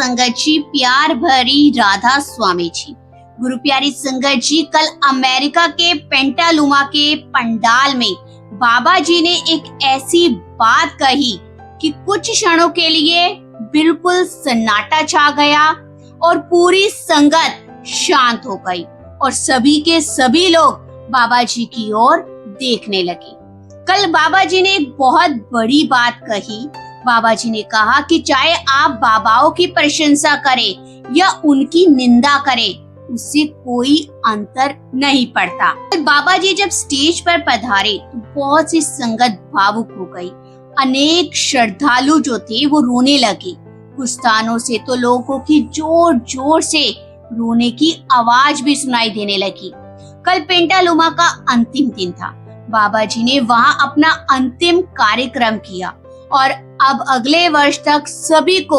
संगत जी, प्यार भरी राधा स्वामी जी, गुरु प्यारी संगत जी, कल अमेरिका के पेंटालुमा के पंडाल में बाबा जी ने एक ऐसी बात कही कि कुछ क्षणों के लिए बिल्कुल सन्नाटा छा गया और पूरी संगत शांत हो गई और सभी के सभी लोग बाबा जी की ओर देखने लगे। कल बाबा जी ने एक बहुत बड़ी बात कही। बाबा जी ने कहा कि चाहे आप बाबाओं की प्रशंसा करें या उनकी निंदा करें, उससे कोई अंतर नहीं पड़ता। बाबा जी जब स्टेज पर पधारे तो बहुत सी संगत भावुक हो गई। अनेक श्रद्धालु जो थे वो रोने लगे। कुछ स्थानों से तो लोगों की जोर जोर से रोने की आवाज भी सुनाई देने लगी। कल पेंटालुमा का अंतिम दिन था। बाबा जी ने वहां अपना अंतिम कार्यक्रम किया और अब अगले वर्ष तक सभी को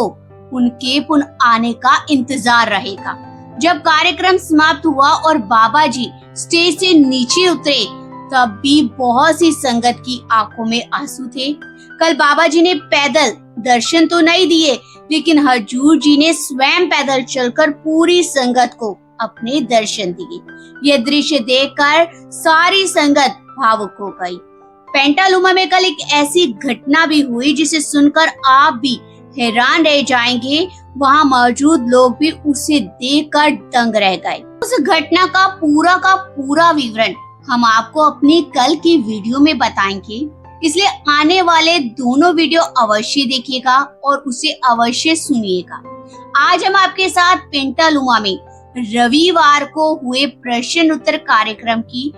उनके पुनः आने का इंतजार रहेगा। जब कार्यक्रम समाप्त हुआ और बाबा जी स्टेज से नीचे उतरे, तब भी बहुत सी संगत की आंखों में आंसू थे। कल बाबा जी ने पैदल दर्शन तो नहीं दिए, लेकिन हजूर जी ने स्वयं पैदल चलकर पूरी संगत को अपने दर्शन दिए। यह दृश्य देखकर सारी संगत भावुक हो गई। पेंटालुमा में कल एक ऐसी घटना भी हुई जिसे सुनकर आप भी हैरान रह जाएंगे। वहां मौजूद लोग भी उसे देखकर दंग रह गए। उस घटना का पूरा विवरण हम आपको अपनी कल की वीडियो में बताएंगे, इसलिए आने वाले दोनों वीडियो अवश्य देखिएगा और उसे अवश्य सुनिएगा। आज हम आपके साथ पेंटालुमा में रविवार को हुए प्रश्न उत्तर कार्यक्रम की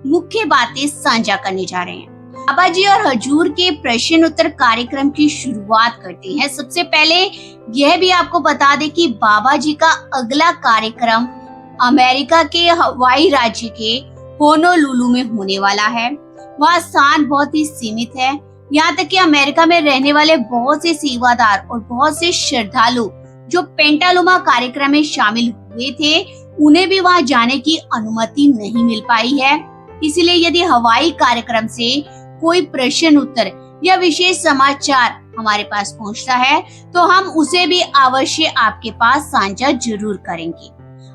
मुख्य बातें साझा करने जा रहे हैं। बाबा जी और हजूर के प्रश्न उत्तर कार्यक्रम की शुरुआत करते हैं। सबसे पहले यह भी आपको बता दें कि बाबा जी का अगला कार्यक्रम अमेरिका के हवाई राज्य के होनोलुलु में होने वाला है। वह स्थान बहुत ही सीमित है। यहाँ तक कि अमेरिका में रहने वाले बहुत से सेवादार और बहुत से श्रद्धालु जो पेंटालुमा कार्यक्रम में शामिल हुए थे, उन्हें भी वहां जाने की अनुमति नहीं मिल पाई है। इसलिए यदि हवाई कार्यक्रम से कोई प्रश्न उत्तर या विशेष समाचार हमारे पास पहुंचता है तो हम उसे भी अवश्य आपके पास साझा जरूर करेंगे।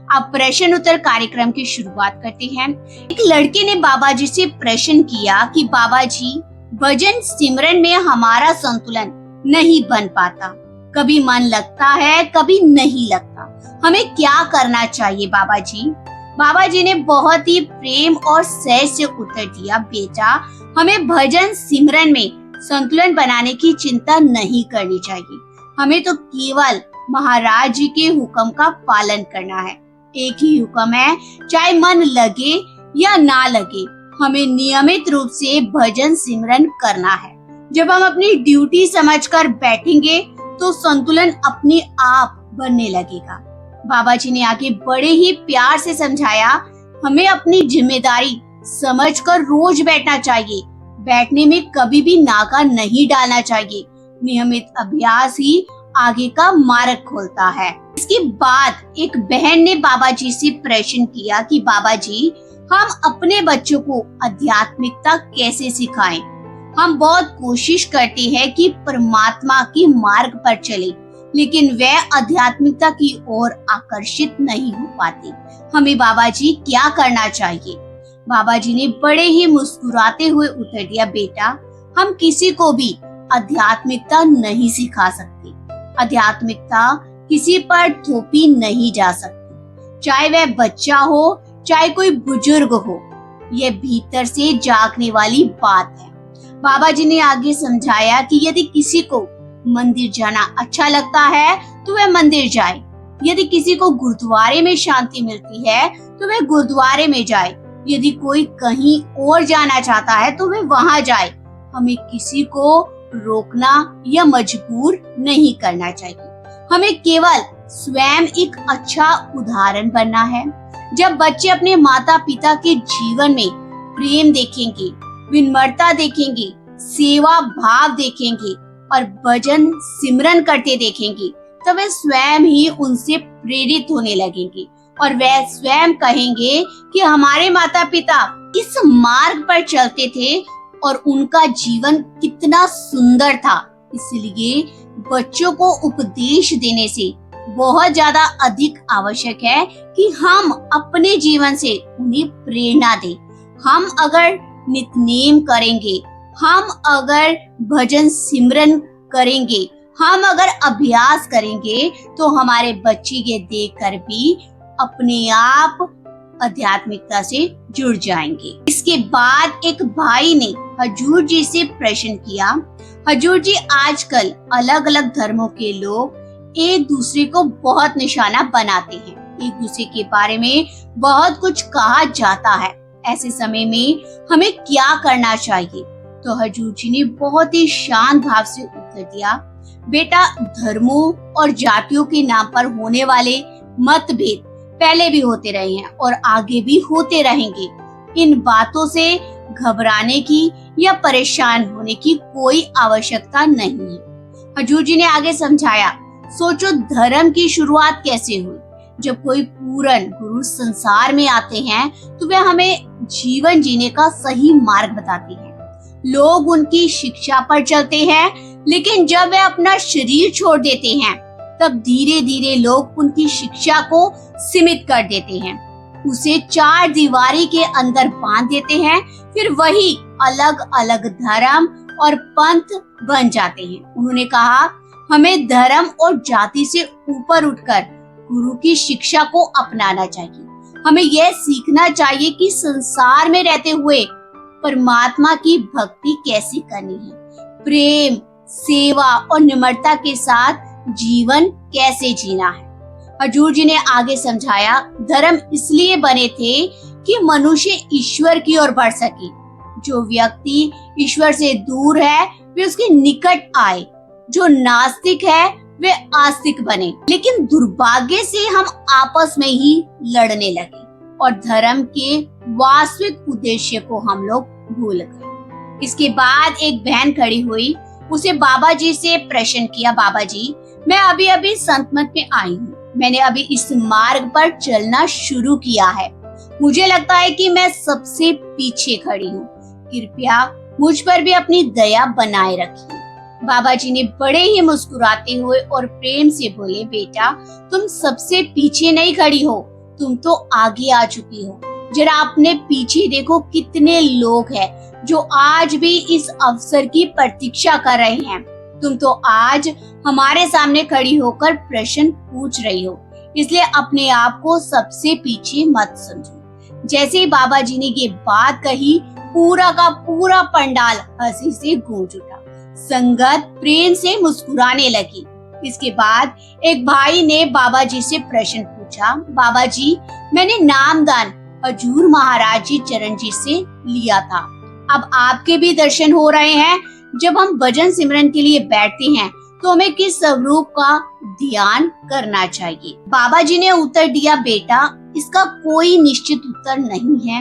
अब प्रश्न उत्तर कार्यक्रम की शुरुआत करते हैं। एक लड़के ने बाबा जी से प्रश्न किया कि बाबा जी, भजन सिमरन में हमारा संतुलन नहीं बन पाता, कभी मन लगता है कभी नहीं लगता, हमें क्या करना चाहिए बाबा जी? बाबा जी ने बहुत ही प्रेम और सहज से उत्तर दिया, बेटा, हमें भजन सिमरन में संतुलन बनाने की चिंता नहीं करनी चाहिए। हमें तो केवल महाराज जी के हुक्म का पालन करना है। एक ही हुक्म है, चाहे मन लगे या ना लगे, हमें नियमित रूप से भजन सिमरन करना है। जब हम अपनी ड्यूटी समझकर बैठेंगे तो संतुलन अपने आप बनने लगेगा। बाबा जी ने आगे बड़े ही प्यार से समझाया, हमें अपनी जिम्मेदारी समझकर रोज बैठना चाहिए। बैठने में कभी भी नागा नहीं डालना चाहिए। नियमित अभ्यास ही आगे का मार्ग खोलता है। इसके बाद एक बहन ने बाबा जी से प्रश्न किया कि बाबा जी, हम अपने बच्चों को आध्यात्मिकता कैसे सिखाएं? हम बहुत कोशिश करते हैं कि परमात्मा के मार्ग पर चले, लेकिन वह आध्यात्मिकता की ओर आकर्षित नहीं हो पाते। हमें बाबा जी क्या करना चाहिए? बाबा जी ने बड़े ही मुस्कुराते हुए उत्तर दिया, बेटा, हम किसी को भी आध्यात्मिकता नहीं सिखा सकते। आध्यात्मिकता किसी पर थोपी नहीं जा सकती, चाहे वह बच्चा हो चाहे कोई बुजुर्ग हो। यह भीतर से जागने वाली बात है। बाबा जी ने आगे समझाया कि यदि किसी को मंदिर जाना अच्छा लगता है तो वह मंदिर जाए। यदि किसी को गुरुद्वारे में शांति मिलती है तो वह गुरुद्वारे में जाए। यदि कोई कहीं और जाना चाहता है तो वह वहां जाए। हमें किसी को रोकना या मजबूर नहीं करना चाहिए। हमें केवल स्वयं एक अच्छा उदाहरण बनना है। जब बच्चे अपने माता पिता के जीवन में प्रेम देखेंगे, विनम्रता देखेंगे, सेवा भाव देखेंगे और भजन सिमरन करते देखेंगे, तो वे स्वयं ही उनसे प्रेरित होने लगेंगे और वह स्वयं कहेंगे कि हमारे माता पिता इस मार्ग पर चलते थे और उनका जीवन कितना सुंदर था। इसलिए बच्चों को उपदेश देने से बहुत ज्यादा अधिक आवश्यक है कि हम अपने जीवन से उन्हें प्रेरणा दें। हम अगर नित्य-नेम करेंगे, हम अगर भजन सिमरन करेंगे, हम अगर अभ्यास करेंगे, तो हमारे बच्चे ये देखकर भी अपने आप आध्यात्मिकता से जुड़ जाएंगे। इसके बाद एक भाई ने हजूर जी से प्रश्न किया, हजूर जी, आजकल अलग अलग धर्मों के लोग एक दूसरे को बहुत निशाना बनाते हैं, एक दूसरे के बारे में बहुत कुछ कहा जाता है। ऐसे समय में हमें क्या करना चाहिए? तो हजूर जी ने बहुत ही शांत भाव से उत्तर दिया, बेटा, धर्मों और जातियों के नाम पर होने वाले मतभेद पहले भी होते रहे हैं और आगे भी होते रहेंगे। इन बातों से घबराने की या परेशान होने की कोई आवश्यकता नहीं है। हजूर जी ने आगे समझाया, सोचो धर्म की शुरुआत कैसे हुई। जब कोई पूर्ण गुरु संसार में आते हैं तो वे हमें जीवन जीने का सही मार्ग बताते हैं। लोग उनकी शिक्षा पर चलते हैं, लेकिन जब वे अपना शरीर छोड़ देते हैं तब धीरे धीरे लोग उनकी शिक्षा को सीमित कर देते हैं, उसे चार दीवारी के अंदर बांध देते हैं, फिर वही अलग अलग धर्म और पंथ बन जाते हैं। उन्होंने कहा, हमें धर्म और जाति से ऊपर उठकर गुरु की शिक्षा को अपनाना चाहिए। हमें यह सीखना चाहिए कि संसार में रहते हुए परमात्मा की भक्ति कैसे करनी है, प्रेम, सेवा और निम्रता के साथ जीवन कैसे जीना है। हजूर जी ने आगे समझाया, धर्म इसलिए बने थे कि मनुष्य ईश्वर की ओर बढ़ सके। जो व्यक्ति ईश्वर से दूर है वे उसके निकट आए, जो नास्तिक है वे आस्तिक बने। लेकिन दुर्भाग्य से हम आपस में ही लड़ने लगे और धर्म के वास्तविक उद्देश्य को हम लोग भूल गए। इसके बाद एक बहन खड़ी हुई, उसे बाबा जी से प्रश्न किया, बाबा जी, मैं अभी अभी संत मत में आई हूँ, मैंने अभी इस मार्ग पर चलना शुरू किया है, मुझे लगता है कि मैं सबसे पीछे खड़ी हूँ, कृपया मुझ पर भी अपनी दया बनाए रखिए। बाबा जी ने बड़े ही मुस्कुराते हुए और प्रेम से बोले, बेटा, तुम सबसे पीछे नहीं खड़ी हो, तुम तो आगे आ चुकी हो। जरा अपने पीछे देखो, कितने लोग हैं जो आज भी इस अवसर की प्रतीक्षा कर रहे हैं। तुम तो आज हमारे सामने खड़ी होकर प्रश्न पूछ रही हो, इसलिए अपने आप को सबसे पीछे मत समझो। जैसे ही बाबा जी ने ये बात कही, पूरा का पूरा पंडाल हंसी से गूंज उठा, संगत प्रेम से मुस्कुराने लगी। इसके बाद एक भाई ने बाबा जी से प्रश्न पूछा, बाबा जी, मैंने नामदान हजूर महाराज जी चरण जी से लिया था, अब आपके भी दर्शन हो रहे हैं। जब हम भजन सिमरन के लिए बैठते हैं तो हमें किस स्वरूप का ध्यान करना चाहिए? बाबा जी ने उत्तर दिया, बेटा, इसका कोई निश्चित उत्तर नहीं है।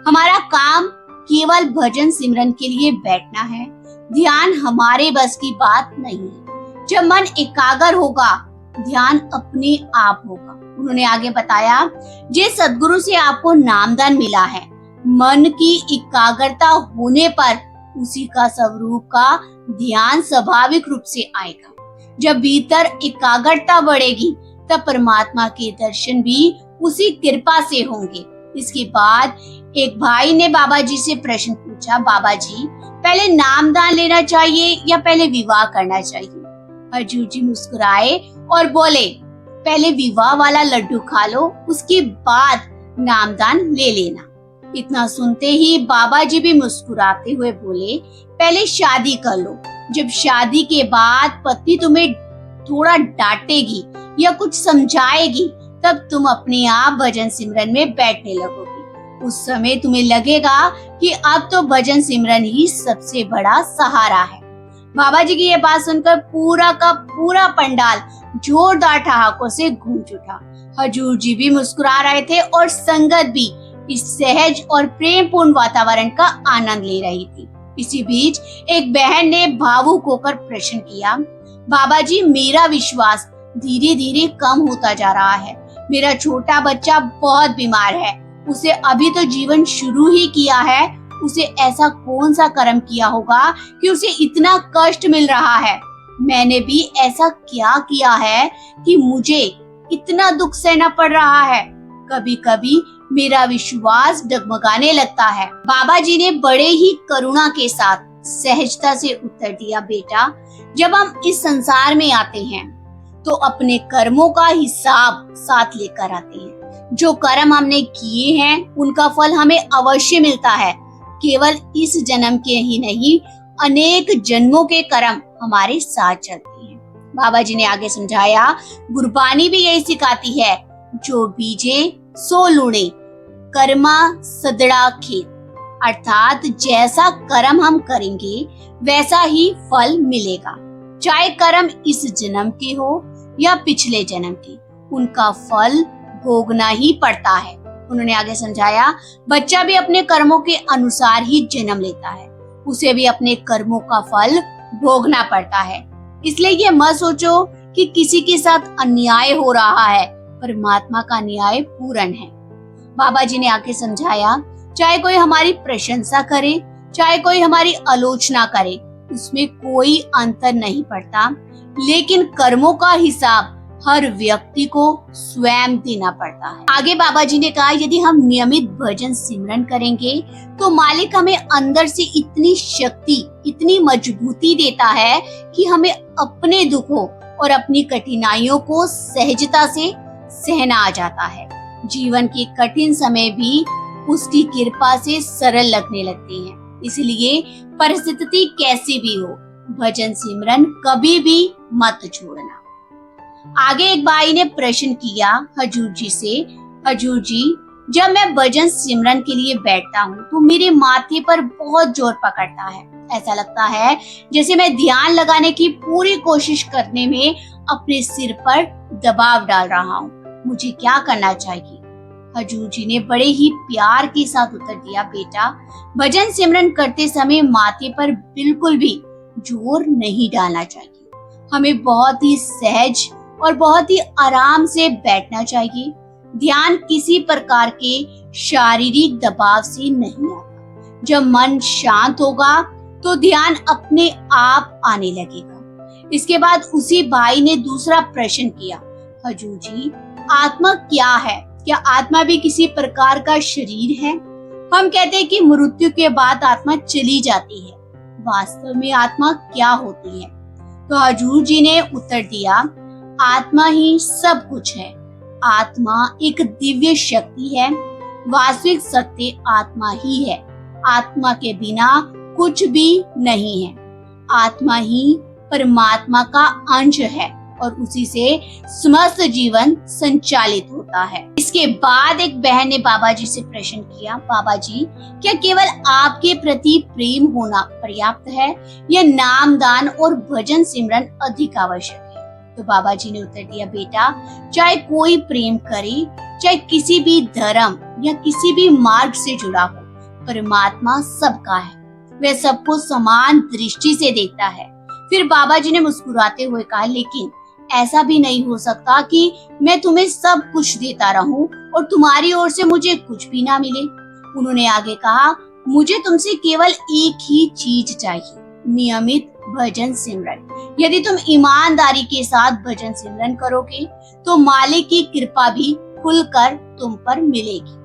हमारा काम केवल भजन सिमरन के लिए बैठना है, ध्यान हमारे बस की बात नहीं है। जब मन एकाग्र होगा, ध्यान अपने आप होगा। उन्होंने आगे बताया, जिस सद्गुरु से आपको नामदान मिला है, मन की एकाग्रता होने पर उसी का स्वरूप का ध्यान स्वाभाविक रूप से आएगा। जब भीतर एकाग्रता बढ़ेगी तब परमात्मा के दर्शन भी उसी कृपा से होंगे। इसके बाद एक भाई ने बाबा जी से प्रश्न पूछा, बाबा जी, पहले नामदान लेना चाहिए या पहले विवाह करना चाहिए? हजूर जी मुस्कुराए और बोले, पहले विवाह वाला लड्डू खा लो, उसके बाद नामदान ले लेना। इतना सुनते ही बाबा जी भी मुस्कुराते हुए बोले, पहले शादी कर लो, जब शादी के बाद पति तुम्हें थोड़ा डांटेगी या कुछ समझाएगी तब तुम अपने आप भजन सिमरन में बैठने लगोगे। उस समय तुम्हें लगेगा कि अब तो भजन सिमरन ही सबसे बड़ा सहारा है। बाबा जी की ये बात सुनकर पूरा का पूरा पंडाल जोरदार ठहाकों से गूंज उठा। हजूर जी भी मुस्कुरा रहे थे और संगत भी इस सहज और प्रेमपूर्ण वातावरण का आनंद ले रही थी। इसी बीच एक बहन ने भावुक होकर प्रश्न किया, बाबा जी, मेरा विश्वास धीरे धीरे कम होता जा रहा है। मेरा छोटा बच्चा बहुत बीमार है, उसे अभी तो जीवन शुरू ही किया है। उसे ऐसा कौन सा कर्म किया होगा कि उसे इतना कष्ट मिल रहा है? मैंने भी ऐसा क्या किया है कि मुझे इतना दुख सहना पड़ रहा है। कभी कभी मेरा विश्वास डगमगाने लगता है। बाबा जी ने बड़े ही करुणा के साथ सहजता से उत्तर दिया, बेटा, जब हम इस संसार में आते हैं तो अपने कर्मों का हिसाब साथ लेकर आते हैं। जो कर्म हमने किए हैं उनका फल हमें अवश्य मिलता है। केवल इस जन्म के ही नहीं, अनेक जन्मों के कर्म हमारे साथ चलते हैं। बाबा जी ने आगे समझाया, गुरबानी भी यही सिखाती है, जो बीजे सो लूणे, कर्मा सदड़ा खेत। अर्थात जैसा कर्म हम करेंगे वैसा ही फल मिलेगा। चाहे कर्म इस जन्म के हो या पिछले जन्म के, उनका फल भोगना ही पड़ता है। उन्होंने आगे समझाया, बच्चा भी अपने कर्मों के अनुसार ही जन्म लेता है, उसे भी अपने कर्मों का फल भोगना पड़ता है। इसलिए ये मत सोचो कि किसी के साथ अन्याय हो रहा है, परमात्मा का न्याय पूर्ण है। बाबा जी ने आगे समझाया, चाहे कोई हमारी प्रशंसा करे, चाहे कोई हमारी आलोचना करे, उसमें कोई अंतर नहीं पड़ता, लेकिन कर्मों का हिसाब हर व्यक्ति को स्वयं देना पड़ता है। आगे बाबा जी ने कहा, यदि हम नियमित भजन सिमरन करेंगे तो मालिक हमें अंदर से इतनी शक्ति, इतनी मजबूती देता है कि हमें अपने दुखों और अपनी कठिनाइयों को सहजता से सहना आ जाता है। जीवन के कठिन समय भी उसकी कृपा से सरल लगने लगते हैं। इसलिए परिस्थिति कैसी भी हो, भजन सिमरन कभी भी मत छोड़ना। आगे एक भाई ने प्रश्न किया हजूर जी से, हजूर जी, जब मैं भजन सिमरन के लिए बैठता हूँ तो मेरे माथे पर बहुत जोर पकड़ता है। ऐसा लगता है जैसे मैं ध्यान लगाने की पूरी कोशिश करने में अपने सिर पर दबाव डाल रहा हूँ। मुझे क्या करना चाहिए? हजूर जी ने बड़े ही प्यार के साथ उत्तर दिया, बेटा, भजन सिमरन करते समय माथे पर बिल्कुल भी जोर नहीं डालना चाहिए। हमें बहुत ही सहज और बहुत ही आराम से बैठना चाहिए। ध्यान किसी प्रकार के शारीरिक दबाव से नहीं आता। जब मन शांत होगा तो ध्यान अपने आप आने लगेगा। इसके बाद उसी भाई ने दूसरा प्रश्न किया, हजूर जी, आत्मा क्या है? क्या आत्मा भी किसी प्रकार का शरीर है? हम कहते हैं कि मृत्यु के बाद आत्मा चली जाती है। वास्तव में आत्मा क्या होती है? तो हजूर जी ने उत्तर दिया, आत्मा ही सब कुछ है। आत्मा एक दिव्य शक्ति है। वास्तविक सत्य आत्मा ही है। आत्मा के बिना कुछ भी नहीं है। आत्मा ही परमात्मा का अंश है और उसी से समस्त जीवन संचालित होता है। इसके बाद एक बहन ने बाबा जी से प्रश्न किया, बाबा जी, क्या केवल आपके प्रति प्रेम होना पर्याप्त है या नाम दान और भजन सिमरन अधिक आवश्यक है? तो बाबा जी ने उत्तर दिया, बेटा, चाहे कोई प्रेम करे, चाहे किसी भी धर्म या किसी भी मार्ग से जुड़ा हो, परमात्मा सबका है। वह सबको समान दृष्टि से देखता है। फिर बाबा जी ने मुस्कुराते हुए कहा, लेकिन ऐसा भी नहीं हो सकता कि मैं तुम्हें सब कुछ देता रहूं और तुम्हारी ओर से मुझे कुछ भी ना मिले। उन्होंने आगे कहा, मुझे तुमसे केवल एक ही चीज चाहिए, नियमित भजन सिमरन। यदि तुम ईमानदारी के साथ भजन सिमरन करोगे तो मालिक की कृपा भी खुलकर तुम पर मिलेगी।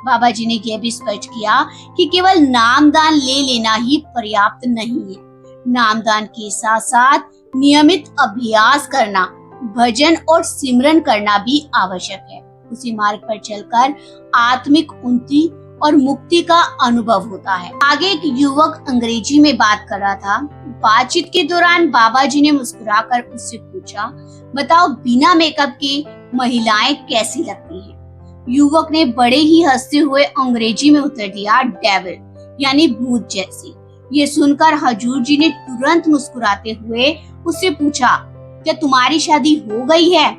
बाबा जी ने यह भी स्पष्ट किया कि केवल नामदान ले लेना ही पर्याप्त नहीं है। नामदान के साथ साथ नियमित अभ्यास करना, भजन और सिमरन करना भी आवश्यक है। उसी मार्ग पर चलकर आत्मिक उन्नति और मुक्ति का अनुभव होता है। आगे एक युवक अंग्रेजी में बात कर रहा था। बातचीत के दौरान बाबा जी ने मुस्कुराकर उससे पूछा, बताओ, बिना मेकअप के महिलाएं कैसी लगती हैं? युवक ने बड़े ही हंसते हुए अंग्रेजी में उत्तर दिया, डेविल, यानी भूत जैसी। ये सुनकर हजूर जी ने तुरंत मुस्कुराते हुए उससे पूछा, क्या तुम्हारी शादी हो गई है?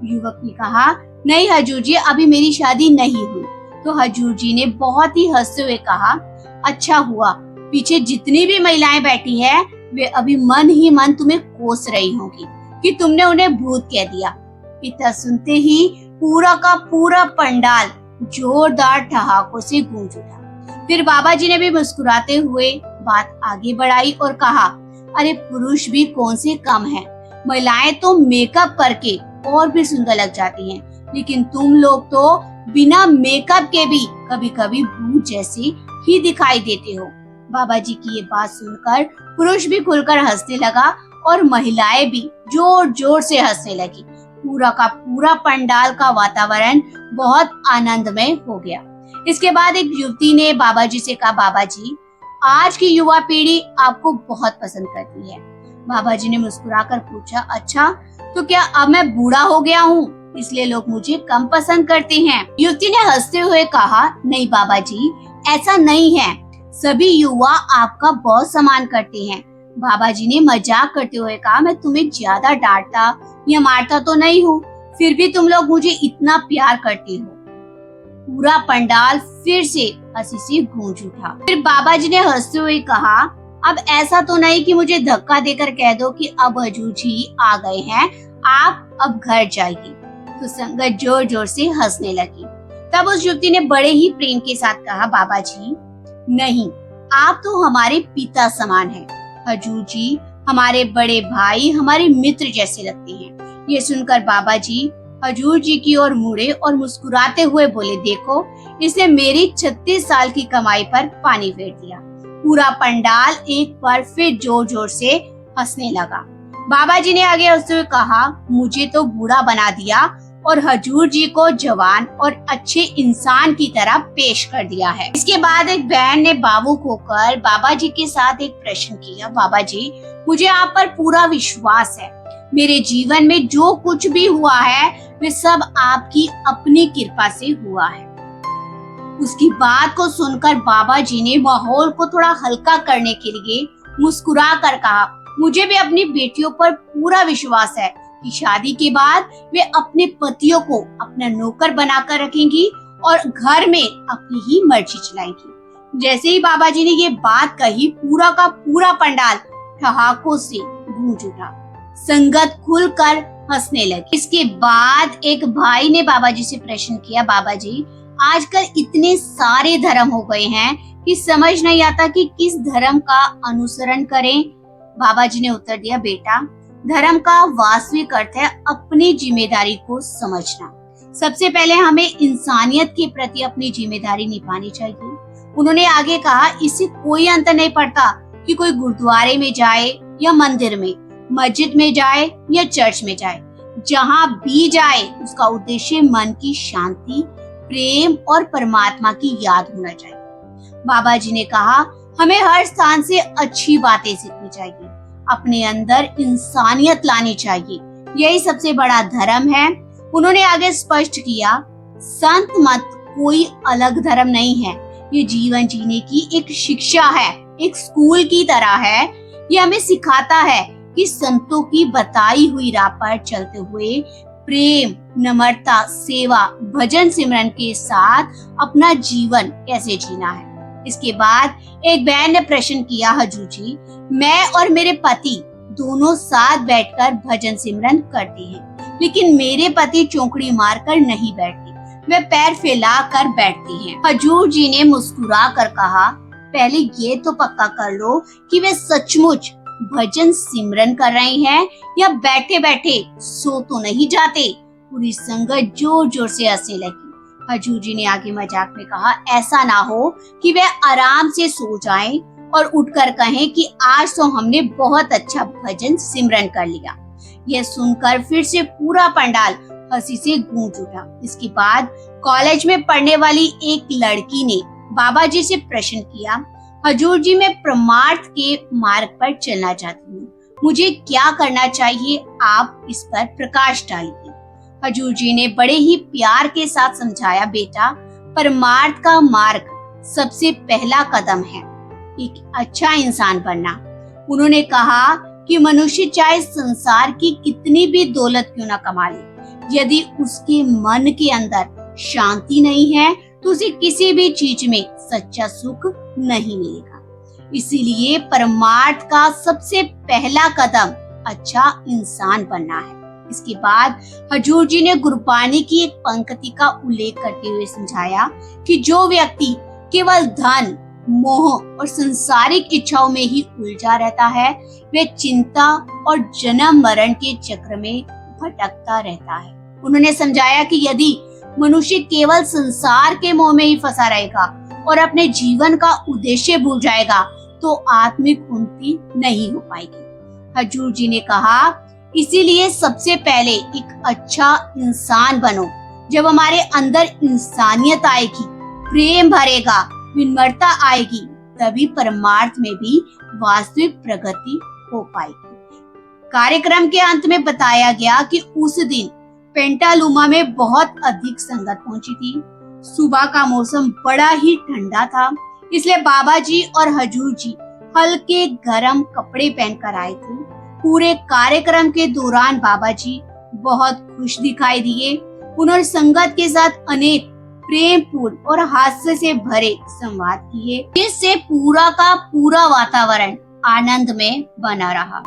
युवक ने कहा, नहीं हजूर जी, अभी मेरी शादी नहीं हुई। तो हजूर जी ने बहुत ही हंसते हुए कहा, अच्छा हुआ, पीछे जितनी भी महिलाएं बैठी हैं, वे अभी मन ही मन तुम्हें कोस रही होंगी कि तुमने उन्हें भूत कह दिया। इतना सुनते ही पूरा का पूरा पंडाल जोरदार ठहाकों से गूंज उठा। फिर बाबा जी ने भी मुस्कुराते हुए बात आगे बढ़ाई और कहा, अरे पुरुष भी कौन से कम हैं। महिलाएं तो मेकअप करके और भी सुंदर लग जाती हैं, लेकिन तुम लोग तो बिना मेकअप के भी कभी कभी भूत जैसे ही दिखाई देते हो। बाबा जी की ये बात सुनकर पुरुष भी खुलकर हंसने लगा और महिलाएं भी जोर जोर से हंसने लगी। पूरा का पूरा पंडाल का वातावरण बहुत आनंदमय हो गया। इसके बाद एक युवती ने बाबा जी से कहा, बाबा जी, आज की युवा पीढ़ी आपको बहुत पसंद करती है। बाबा जी ने मुस्कुराकर पूछा, अच्छा तो क्या अब मैं बूढ़ा हो गया हूँ इसलिए लोग मुझे कम पसंद करते हैं? युवती ने हंसते हुए कहा, नहीं बाबा जी, ऐसा नहीं है, सभी युवा आपका बहुत सम्मान करते हैं। बाबा जी ने मजाक करते हुए कहा, मैं तुम्हें ज्यादा डांटता या मारता तो नहीं हूँ, फिर भी तुम लोग मुझे इतना प्यार करते हो। पूरा पंडाल फिर से हंसी से गूंज उठा। फिर बाबा जी ने हंसते हुए कहा, अब ऐसा तो नहीं कि मुझे धक्का देकर कह दो कि अब हजूर जी आ गए हैं, आप अब घर जाइए। तो संगत जोर जोर से हंसने लगी। तब उस युवती ने बड़े ही प्रेम के साथ कहा, बाबा जी नहीं, आप तो हमारे पिता समान हैं। हजूर जी हमारे बड़े भाई, हमारे मित्र जैसे लगते हैं। ये सुनकर बाबा जी हजूर जी की ओर मुड़े और मुस्कुराते हुए बोले, देखो इसने मेरी 36 साल की कमाई पर पानी फेर दिया। पूरा पंडाल एक बार फिर जोर जोर से हंसने लगा। बाबा जी ने आगे हंसते हुए कहा, मुझे तो बूढ़ा बना दिया और हजूर जी को जवान और अच्छे इंसान की तरह पेश कर दिया है। इसके बाद एक बहन ने भावुक होकर बाबा जी के साथ एक प्रश्न किया, बाबा जी मुझे आप पर पूरा विश्वास है, मेरे जीवन में जो कुछ भी हुआ है वे सब आपकी अपनी कृपा से हुआ है। उसकी बात को सुनकर बाबा जी ने माहौल को थोड़ा हल्का करने के लिए मुस्कुरा कर कहा, मुझे भी अपनी बेटियों पर पूरा विश्वास है कि शादी के बाद वे अपने पतियों को अपना नौकर बनाकर रखेंगी और घर में अपनी ही मर्जी चलाएंगी। जैसे ही बाबा जी ने ये बात कही, पूरा का पूरा पंडाल ठहाकों से गूंज उठा। संगत खुलकर हंसने लगी। इसके बाद एक भाई ने बाबा जी से प्रश्न किया, बाबा जी आजकल इतने सारे धर्म हो गए हैं कि समझ नहीं आता कि किस धर्म का अनुसरण करें। बाबा जी ने उत्तर दिया, बेटा धर्म का वास्तविक अर्थ है अपनी जिम्मेदारी को समझना। सबसे पहले हमें इंसानियत के प्रति अपनी जिम्मेदारी निभानी चाहिए। उन्होंने आगे कहा, इससे कोई अंतर नहीं पड़ता कि कोई गुरुद्वारे में जाए या मंदिर में, मस्जिद में जाए या चर्च में जाए, जहाँ भी जाए उसका उद्देश्य मन की शांति, प्रेम और परमात्मा की याद होना चाहिए। बाबा जी ने कहा, हमें हर स्थान से अच्छी बातें सीखनी चाहिए, अपने अंदर इंसानियत लानी चाहिए, यही सबसे बड़ा धर्म है। उन्होंने आगे स्पष्ट किया, संत मत कोई अलग धर्म नहीं है, ये जीवन जीने की एक शिक्षा है, एक स्कूल की तरह है। ये हमें सिखाता है कि संतों की बताई हुई राह पर चलते हुए प्रेम, नम्रता, सेवा, भजन सिमरन के साथ अपना जीवन कैसे जीना है। इसके बाद एक बहन ने प्रश्न किया, हजूर जी मैं और मेरे पति दोनों साथ बैठकर भजन सिमरन करते हैं, लेकिन मेरे पति चौकड़ी मारकर नहीं बैठते, वे पैर फैला कर बैठते हैं। हजूर जी ने मुस्कुरा कर कहा, पहले ये तो पक्का कर लो कि वे सचमुच भजन सिमरन कर रहे हैं या बैठे बैठे सो तो नहीं जाते। पूरी संगत जोर जोर से हंसने लगी। हजूर जी ने आगे मजाक में कहा, ऐसा ना हो कि वे आराम से सो जाएं और उठकर कहें कि आज तो हमने बहुत अच्छा भजन सिमरन कर लिया। यह सुनकर फिर से पूरा पंडाल हंसी से गूंज उठा। इसके बाद कॉलेज में पढ़ने वाली एक लड़की ने बाबा जी से प्रश्न किया, हजूर जी मैं परमार्थ के मार्ग पर चलना चाहती हूँ, मुझे क्या करना चाहिए, आप इस पर प्रकाश डालिए। हजूर जी ने बड़े ही प्यार के साथ समझाया, बेटा परमार्थ का मार्ग सबसे पहला कदम है एक अच्छा इंसान बनना। उन्होंने कहा कि मनुष्य चाहे संसार की कितनी भी दौलत क्यों न कमा ले, यदि उसके मन के अंदर शांति नहीं है तो उसे किसी भी चीज में सच्चा सुख नहीं मिलेगा। इसीलिए परमार्थ का सबसे पहला कदम अच्छा इंसान बनना है। इसके बाद हजूर जी ने गुरबानी की एक पंक्ति का उल्लेख करते हुए समझाया कि जो व्यक्ति केवल धन, मोह और संसारिक इच्छाओं में ही उलझा रहता है, वे चिंता और जन्म मरण के चक्र में भटकता रहता है। उन्होंने समझाया कि यदि मनुष्य केवल संसार के मोह में ही फंसा रहेगा और अपने जीवन का उद्देश्य भूल जाएगा तो आत्मिक उन्नति नहीं हो पाएगी। हजूर जी ने कहा, इसीलिए सबसे पहले एक अच्छा इंसान बनो। जब हमारे अंदर इंसानियत आएगी, प्रेम भरेगा, विनम्रता आएगी, तभी परमार्थ में भी वास्तविक प्रगति हो पाएगी। कार्यक्रम के अंत में बताया गया कि उस दिन पेंटालुमा में बहुत अधिक संगत पहुंची थी। सुबह का मौसम बड़ा ही ठंडा था, इसलिए बाबा जी और हजूर जी हल्के गरम कपड़े पहनकर आए थे। पूरे कार्यक्रम के दौरान बाबा जी बहुत खुश दिखाई दिए। उन्होंने संगत के साथ अनेक प्रेमपूर्ण और हास्य से भरे संवाद किए, जिससे पूरा का पूरा वातावरण आनंद में बना रहा।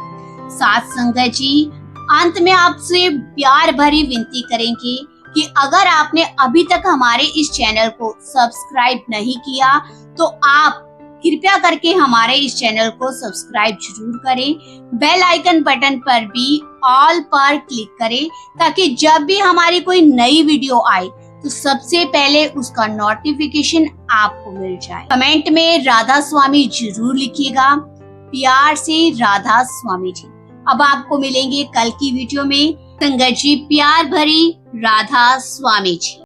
साथ संगत जी अंत में आपसे प्यार भरी विनती करेंगे कि अगर आपने अभी तक हमारे इस चैनल को सब्सक्राइब नहीं किया तो आप कृपया करके हमारे इस चैनल को सब्सक्राइब जरूर करें। बेल आइकन बटन पर भी ऑल पर क्लिक करें ताकि जब भी हमारी कोई नई वीडियो आए तो सबसे पहले उसका नोटिफिकेशन आपको मिल जाए। कमेंट में राधा स्वामी जरूर लिखिएगा। प्यार से राधा स्वामी जी। अब आपको मिलेंगे कल की वीडियो में। संगत जी प्यार भरी राधा स्वामी जी।